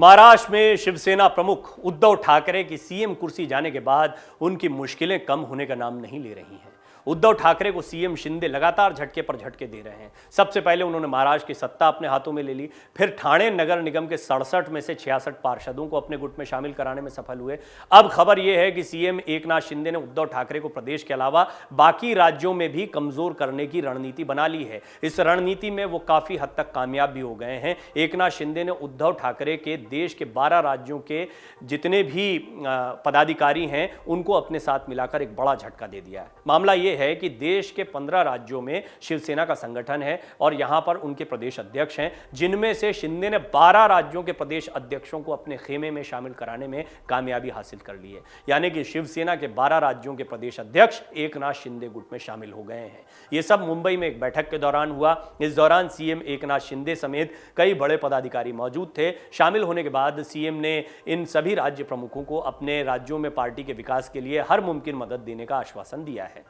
महाराष्ट्र में शिवसेना प्रमुख उद्धव ठाकरे की सीएम कुर्सी जाने के बाद उनकी मुश्किलें कम होने का नाम नहीं ले रही हैं। उद्धव ठाकरे को सीएम शिंदे लगातार झटके पर झटके दे रहे हैं। सबसे पहले उन्होंने महाराष्ट्र की सत्ता अपने हाथों में ले ली, फिर ठाणे नगर निगम के 67 में से 66 पार्षदों को अपने गुट में शामिल कराने में सफल हुए। अब खबर यह है कि सीएम एकनाथ शिंदे ने उद्धव ठाकरे को प्रदेश के अलावा बाकी राज्यों में भी कमजोर करने की रणनीति बना ली है। इस रणनीति में वो काफी हद तक कामयाब भी हो गए हैं। एकनाथ शिंदे ने उद्धव ठाकरे के देश के 12 राज्यों के जितने भी पदाधिकारी हैं उनको अपने साथ मिलाकर एक बड़ा झटका दे दिया है। मामला यह है कि देश के 15 राज्यों में शिवसेना का संगठन है और यहां पर उनके प्रदेश अध्यक्ष हैं, जिनमें से शिंदे ने 12 राज्यों के प्रदेश अध्यक्षों को अपने खेमे में शामिल कराने में कामयाबी हासिल कर ली है। यानी कि शिवसेना के 12 राज्यों के प्रदेश अध्यक्ष एकनाथ शिंदे गुट में शामिल हो गए हैं। यह सब मुंबई में एक बैठक के दौरान हुआ। इस दौरान सीएम एकनाथ शिंदे समेत कई बड़े पदाधिकारी मौजूद थे। शामिल होने के बाद सीएम ने इन सभी राज्य प्रमुखों को अपने राज्यों में पार्टी के विकास के लिए हर मुमकिन मदद देने का आश्वासन दिया है।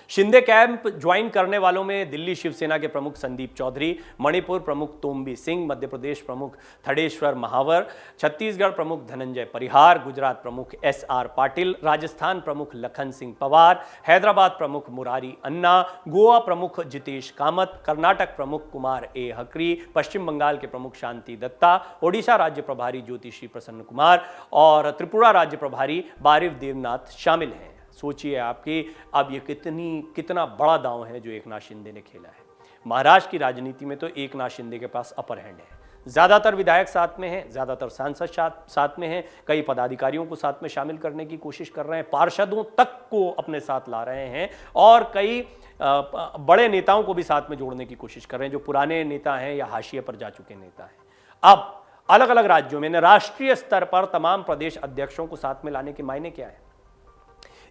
शिंदे कैंप ज्वाइन करने वालों में दिल्ली शिवसेना के प्रमुख संदीप चौधरी, मणिपुर प्रमुख तोम्बी सिंह, मध्य प्रदेश प्रमुख थडेश्वर महावर, छत्तीसगढ़ प्रमुख धनंजय परिहार, गुजरात प्रमुख SR पाटिल, राजस्थान प्रमुख लखन सिंह पवार, हैदराबाद प्रमुख मुरारी अन्ना, गोवा प्रमुख जितेश कामत, कर्नाटक प्रमुख कुमार A हकरी, पश्चिम बंगाल के प्रमुख शांति दत्ता, ओडिशा राज्य प्रभारी ज्योतिषी प्रसन्न कुमार और त्रिपुरा राज्य प्रभारी बारिव देवनाथ शामिल हैं। सोचिए आपकी अब ये कितना बड़ा दांव है जो एकनाथ शिंदे ने खेला है। महाराष्ट्र की राजनीति में तो एकनाथ शिंदे के पास अपर हैंड है। ज्यादातर विधायक साथ में हैं, ज्यादातर सांसद साथ में हैं, कई पदाधिकारियों को साथ में शामिल करने की कोशिश कर रहे हैं, पार्षदों तक को अपने साथ ला रहे हैं और कई बड़े नेताओं को भी साथ में जोड़ने की कोशिश कर रहे हैं जो पुराने नेता हैं या हाशिए पर जा चुके नेता हैं। अब अलग अलग राज्यों में राष्ट्रीय स्तर पर तमाम प्रदेश अध्यक्षों को साथ में लाने के मायने क्या है?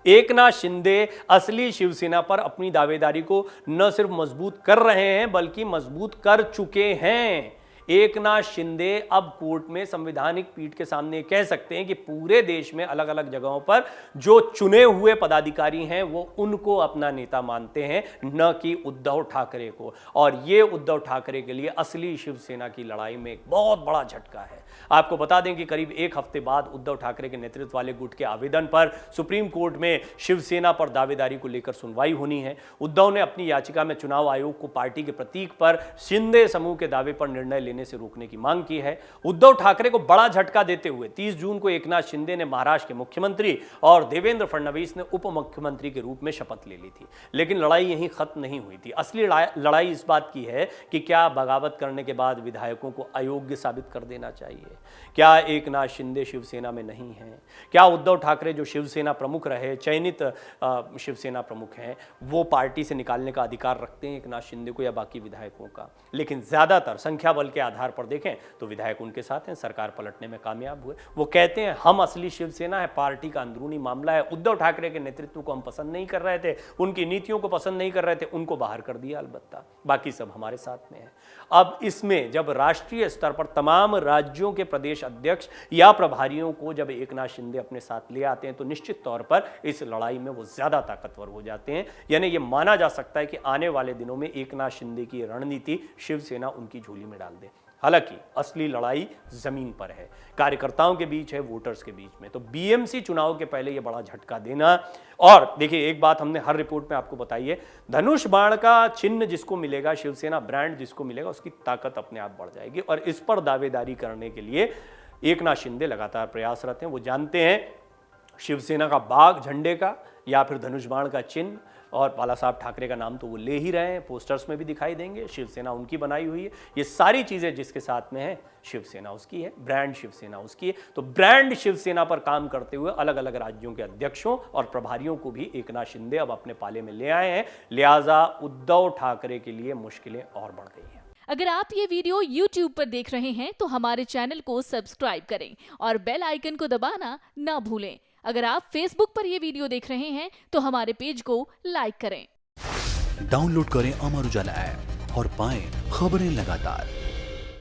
एकनाथ शिंदे असली शिवसेना पर अपनी दावेदारी को न सिर्फ मजबूत कर रहे हैं बल्कि मजबूत कर चुके हैं। एकनाथ शिंदे अब कोर्ट में संवैधानिक पीठ के सामने कह सकते हैं कि पूरे देश में अलग अलग जगहों पर जो चुने हुए पदाधिकारी हैं वो उनको अपना नेता मानते हैं, न कि उद्धव ठाकरे को। और ये उद्धव ठाकरे के लिए असली शिवसेना की लड़ाई में एक बहुत बड़ा झटका है। आपको बता दें कि करीब एक हफ्ते बाद उद्धव ठाकरे के नेतृत्व वाले गुट के आवेदन पर सुप्रीम कोर्ट में शिवसेना पर दावेदारी को लेकर सुनवाई होनी है। उद्धव ने अपनी याचिका में चुनाव आयोग को पार्टी के प्रतीक पर शिंदे समूह के दावे पर निर्णय लेने से रोकने की मांग की है। उद्धव ठाकरे को बड़ा झटका देते हुए 30 जून को एकनाथ शिंदे ने महाराष्ट्र के मुख्यमंत्री और देवेंद्र फडणवीस ने उप मुख्यमंत्री के रूप में शपथ ले ली थी। लेकिन लड़ाई यहीं खत्म नहीं हुई थी। असली लड़ाई इस बात की है कि क्या बगावत करने के बाद विधायकों को अयोग्य साबित कर देना चाहिए? क्या एकनाथ शिंदे शिवसेना में नहीं है? क्या उद्धव ठाकरे जो शिवसेना प्रमुख रहे, चयनित शिवसेना प्रमुख हैं, वो पार्टी से निकालने का अधिकार रखते हैं एकनाथ शिंदे को या बाकी विधायकों का? लेकिन ज्यादातर संख्या बल के आधार पर देखें तो विधायक उनके साथ हैं, सरकार पलटने में कामयाब हुए। वो कहते हैं हम असली शिवसेना है, पार्टी का अंदरूनी मामला है। उद्धव ठाकरे के नेतृत्व को हम पसंद नहीं कर रहे थे, उनकी नीतियों को पसंद नहीं कर रहे थे, उनको बाहर कर दिया, अलबत्ता बाकी सब हमारे साथ में है। अब इसमें जब राष्ट्रीय स्तर पर तमाम राज्यों के प्रदेश अध्यक्ष या प्रभारियों को जब एकनाथ शिंदे अपने साथ ले आते हैं तो निश्चित तौर पर इस लड़ाई में वो ज्यादा ताकतवर हो जाते हैं। यानी ये माना जा सकता है कि आने वाले दिनों में एकनाथ शिंदे की रणनीति शिवसेना उनकी झोली में डाल दे। हालांकि असली लड़ाई जमीन पर है, कार्यकर्ताओं के बीच है, वोटर्स के बीच में। तो बीएमसी चुनाव के पहले ये बड़ा झटका देना। और देखिए एक बात हमने हर रिपोर्ट में आपको बताई है, धनुष बाण का चिन्ह जिसको मिलेगा, शिवसेना ब्रांड जिसको मिलेगा, उसकी ताकत अपने आप बढ़ जाएगी। और इस पर दावेदारी करने के लिए एकनाथ शिंदे लगातार प्रयासरत हैं। वो जानते हैं शिवसेना का बाग झंडे का या फिर धनुष बाण का चिन्ह, और बाला साहब ठाकरे का नाम तो वो ले ही रहे हैं, पोस्टर्स में भी दिखाई देंगे, शिवसेना उनकी बनाई हुई है। ये सारी चीजें जिसके साथ में है, शिवसेना उसकी है, ब्रांड शिवसेना उसकी है। तो ब्रांड शिवसेना पर काम करते हुए अलग अलग राज्यों के अध्यक्षों और प्रभारियों को भी एकनाथ शिंदे अब अपने पाले में ले आए हैं। लिहाजा उद्धव ठाकरे के लिए मुश्किलें और बढ़ गई हैं। अगर आप ये वीडियो YouTube पर देख रहे हैं तो हमारे चैनल को सब्सक्राइब करें और बेल आइकन को दबाना ना भूलें। अगर आप Facebook पर ये वीडियो देख रहे हैं तो हमारे पेज को लाइक करें। डाउनलोड करें अमर उजाला ऐप और पाएं खबरें लगातार।